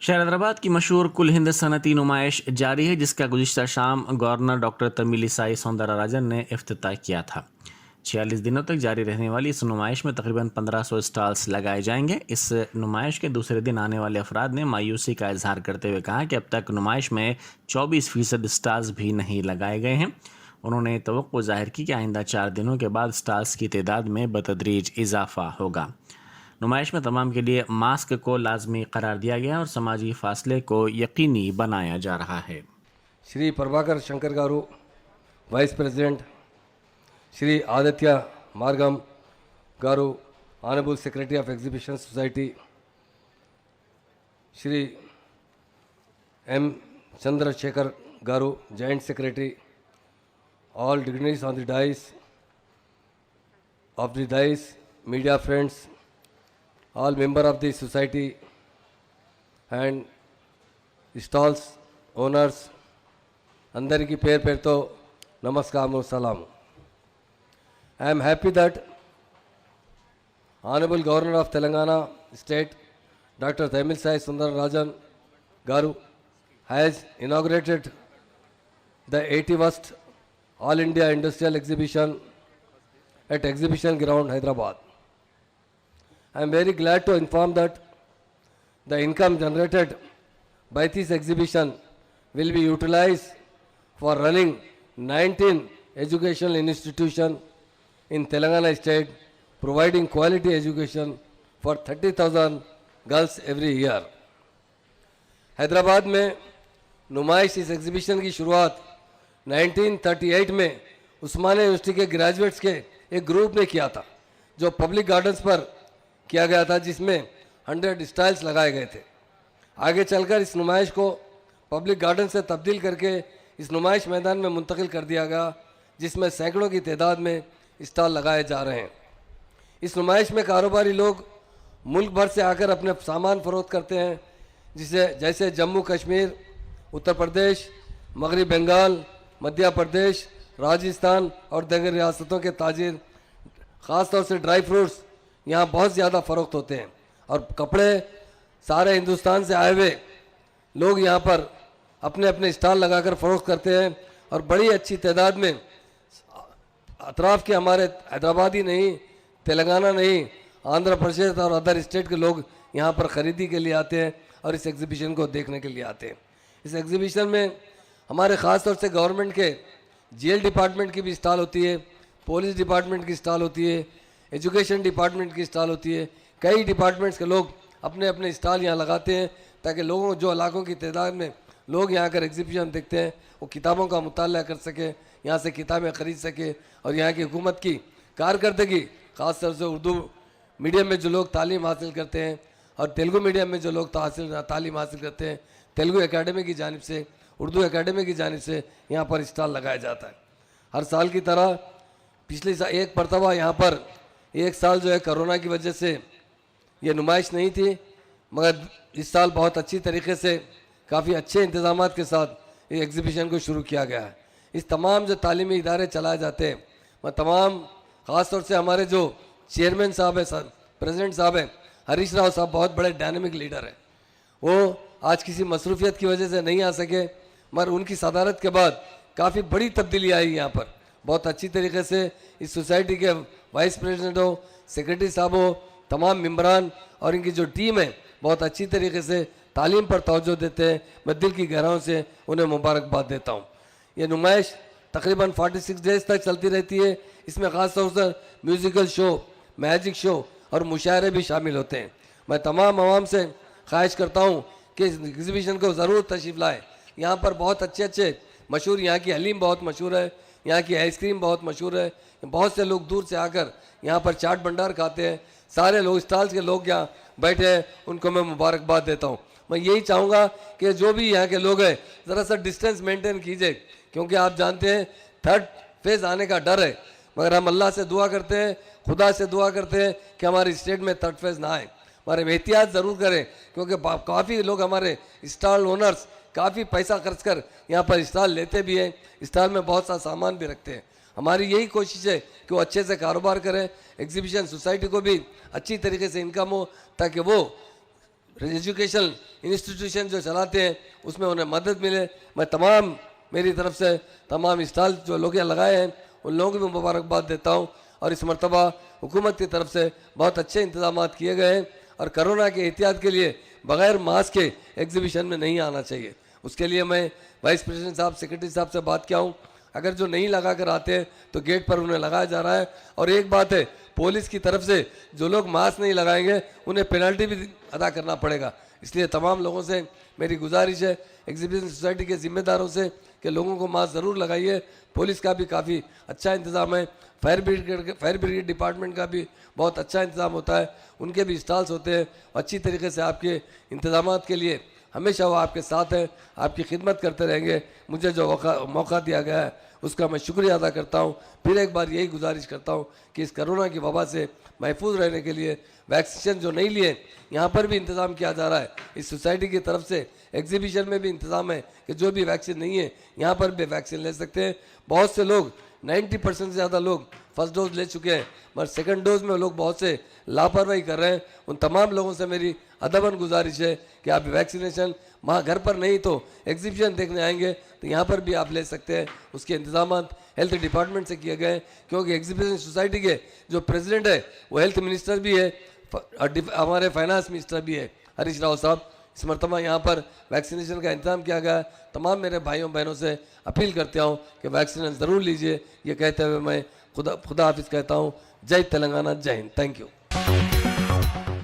शहर हैदराबाद की मशहूर कुल हिंद सनती नुमाइश जारी है, जिसका गुज़िश्ता शाम गवर्नर डॉक्टर तमिलिसाई सौंदरराजन ने इफ्तिताह किया था। 46 दिनों तक जारी रहने वाली इस नुमाइश में तकरीबन 1500 स्टॉल्स लगाए जाएंगे। इस नुमाइश के दूसरे दिन आने वाले अफराद ने मायूसी का इजहार करते हुए कहा कि अब तक नुमाइश में 24% स्टॉल्स भी नहीं लगाए गए हैं। उन्होंने तवक्को जाहिर की कि आइंदा 4 दिनों के बाद स्टॉल्स की तादाद में बतदरीज इजाफा होगा। नुमाइश में तमाम के लिए मास्क को लाजमी करार दिया गया और समाजी फासले को यकीनी बनाया जा रहा है। Shri Prabhakar Shankar garu vice president, Shri Aditya Margam garu honourable secretary of exhibition society, Shri M Chandrashekhar garu joint secretary, all dignitaries on the dais, media friends, all member of the society and stalls owners, అందరికీ పేరు పేరుతో నమస్కారం సలాము. I am happy that Honorable Governor of Telangana State, Dr. Tamilisai Sundararajan Garu, has inaugurated the 81st All India Industrial Exhibition at Exhibition Ground, Hyderabad. I am very glad to inform that the income generated by this exhibition will be utilized for running 19 educational institutions in Telangana state, providing quality education for 30,000 girls every year. Hyderabad में नुमाइश इस exhibition की शुरुआत 1938 में उस्मानिया university के graduates के एक group ने किया था, जो पब्लिक गार्डन्स पर किया गया था, जिसमें 100 स्टॉल्स लगाए गए थे। आगे चलकर इस नुमाइश को पब्लिक गार्डन से तब्दील करके इस नुमाइश मैदान में मुंतकिल कर दिया गया, जिसमें सैकड़ों की तादाद में स्टॉल लगाए जा रहे हैं। इस नुमाइश में कारोबारी लोग मुल्क भर से आकर अपने सामान फरोख्त करते हैं, जैसे जम्मू कश्मीर, उत्तर प्रदेश, मगरबी बंगाल, मध्य प्रदेश, राजस्थान और दीगर रियासतों के ताजिर, ख़ास तौर से ड्राई फ्रूट्स यहाँ बहुत ज़्यादा फ़रोख्त होते हैं, और कपड़े सारे हिंदुस्तान से आए हुए लोग यहाँ पर अपने अपने स्टॉल लगाकर फ़रोख्त करते हैं, और बड़ी अच्छी तादाद में अतराफ़ के हमारे हैदराबाद ही नहीं, तेलंगाना नहीं, आंध्र प्रदेश और अदर स्टेट के लोग यहाँ पर ख़रीदी के लिए आते हैं और इस एग्ज़िबिशन को देखने के लिए आते हैं। इस एग्ज़िबिशन में हमारे ख़ास तौर से गवर्नमेंट के जेल डिपार्टमेंट की भी स्टॉल होती है, पुलिस डिपार्टमेंट की स्टॉल होती है, एजुकेशन डिपार्टमेंट की स्टॉल होती है। कई डिपार्टमेंट्स के लोग अपने अपने स्टॉल यहाँ लगाते हैं, ताकि लोगों जो इलाकों की तादाद में लोग यहाँ आकर एग्जीबिशन देखते हैं, वो किताबों का मुताला कर सके, यहाँ से किताबें ख़रीद सके, और यहाँ की हुकूमत की कारकर्दगी, ख़ास तौर से उर्दू मीडियम में जो लोग तालीम हासिल करते हैं और तेलुगु मीडियम में जो लोग तालीम हासिल करते हैं, तेलुगु एकेडमी की जानिब से, उर्दू एकेडमी की जानिब से यहाँ पर स्टॉल लगाया जाता है। हर साल की तरह पिछले साल एक मरतबा यहाँ पर एक साल जो है कोरोना की वजह से ये नुमाइश नहीं थी, मगर इस साल बहुत अच्छी तरीके से काफ़ी अच्छे इंतज़ामात के साथ ये एग्ज़िबिशन को शुरू किया गया है। इस तमाम जो तालीमी इदारे चलाए जाते हैं, मैं तमाम ख़ास तौर से हमारे जो चेयरमैन साहब है, प्रेसिडेंट साहब हैं, हरीश राव साहब बहुत बड़े डायनेमिक लीडर हैं। वो आज किसी मसरूफियत की वजह से नहीं आ सके, मगर उनकी सदारत के बाद काफ़ी बड़ी तब्दीली आई यहाँ पर। बहुत अच्छी तरीके से इस सोसाइटी के वाइस प्रेसिडेंट हो, सेक्रेटरी साहब हो, तमाम मेम्बरान और इनकी जो टीम है बहुत अच्छी तरीके से तालीम पर तवज्जो देते हैं। मैं दिल की गहराइयों से उन्हें मुबारकबाद देता हूँ। ये नुमाइश तकरीबन 46 डेज़ तक चलती रहती है। इसमें ख़ास तौर से म्यूज़िकल शो, मैजिक शो और मुशायरे भी शामिल होते हैं। मैं तमाम आवाम से ख्वाहिश करता हूँ कि इस एग्ज़िबिशन को ज़रूर तशरीफ़ लाएँ। यहाँ पर बहुत अच्छे अच्छे मशहूर, यहाँ की हलीम बहुत मशहूर है, यहाँ की आइसक्रीम बहुत मशहूर है। बहुत से लोग दूर से आकर यहाँ पर चाट भंडार खाते हैं। सारे लोग स्टॉल्स के लोग यहाँ बैठे हैं, उनको मैं मुबारकबाद देता हूँ। मैं यही चाहूँगा कि जो भी यहाँ के लोग हैं ज़रा सा डिस्टेंस मेंटेन कीजिए, क्योंकि आप जानते हैं थर्ड फेज़ आने का डर है, मगर हम अल्लाह से दुआ करते हैं, खुदा से दुआ करते हैं कि हमारे स्टेट में थर्ड फेज़ ना आए। हमारे एहतियात ज़रूर करें, क्योंकि काफ़ी लोग हमारे स्टॉल ओनर्स काफ़ी पैसा खर्च कर यहाँ पर स्टॉल लेते भी हैं, स्टॉल में बहुत सा सामान भी रखते हैं। हमारी यही कोशिश है कि वो अच्छे से कारोबार करें, एग्जीबिशन सोसाइटी को भी अच्छी तरीके से इनकम हो, ताकि वो एजुकेशन इंस्टीट्यूशन जो चलाते हैं उसमें उन्हें मदद मिले। मैं तमाम मेरी तरफ से तमाम स्टॉल जो लोग यहाँ लगाए हैं उन लोगों को भी मुबारकबाद देता हूँ। और इस मरतबा हुकूमत की तरफ से बहुत अच्छे इंतजाम किए गए हैं और कोरोना के एहतियात के लिए बग़ैर मास्क के एग्जीबिशन में नहीं आना चाहिए। उसके लिए मैं वाइस प्रेसिडेंट साहब, सेक्रेटरी साहब से बात किया हूँ, अगर जो नहीं लगा कर आते हैं तो गेट पर उन्हें लगाया जा रहा है। और एक बात है, पुलिस की तरफ से जो लोग मास्क नहीं लगाएंगे उन्हें पेनल्टी भी अदा करना पड़ेगा। इसलिए तमाम लोगों से मेरी गुजारिश है, एग्जीबिशन सोसाइटी के जिम्मेदारों से, कि लोगों को मास्क ज़रूर लगाइए। पुलिस का भी काफ़ी अच्छा इंतज़ाम है, फायर ब्रिगेड डिपार्टमेंट का भी बहुत अच्छा इंतज़ाम होता है, उनके भी स्टॉल्स होते हैं। अच्छी तरीके से आपके इंतज़ाम के लिए हमेशा वो आपके साथ हैं, आपकी खिदमत करते रहेंगे। मुझे जो मौका दिया गया है उसका मैं शुक्रिया अदा करता हूँ। फिर एक बार यही गुजारिश करता हूँ कि इस कोरोना की वबा से महफूज रहने के लिए वैक्सीनेशन जो नहीं लिए यहाँ पर भी इंतज़ाम किया जा रहा है। इस सोसाइटी की तरफ से एग्जीबिशन में भी इंतज़ाम है कि जो भी वैक्सीन नहीं है यहाँ पर भी वैक्सीन ले सकते हैं। बहुत से लोग 90% से ज़्यादा लोग फर्स्ट डोज ले चुके हैं, मगर सेकंड डोज में लोग बहुत से लापरवाही कर रहे हैं। उन तमाम लोगों से मेरी अदबन गुजारिश है कि आप वैक्सीनेशन वहाँ घर पर नहीं तो एग्जीबिशन देखने आएंगे तो यहाँ पर भी आप ले सकते हैं। उसके इंतजाम हेल्थ डिपार्टमेंट से किए गए, क्योंकि एग्जीबिशन सोसाइटी के जो प्रेसिडेंट है वो हेल्थ मिनिस्टर भी है और हमारे फाइनेंस मिनिस्टर भी है, हरीश राव साहब। इस मरतबा यहाँ पर वैक्सीनेशन का इंतजाम किया गया है। तमाम मेरे भाइयों बहनों से अपील करता हूँ कि वैक्सीनेशन ज़रूर लीजिए। ये कहते हुए मैं खुदा हाफिज़ कहता हूँ। जय तेलंगाना, जय हिंद, थैंक यू।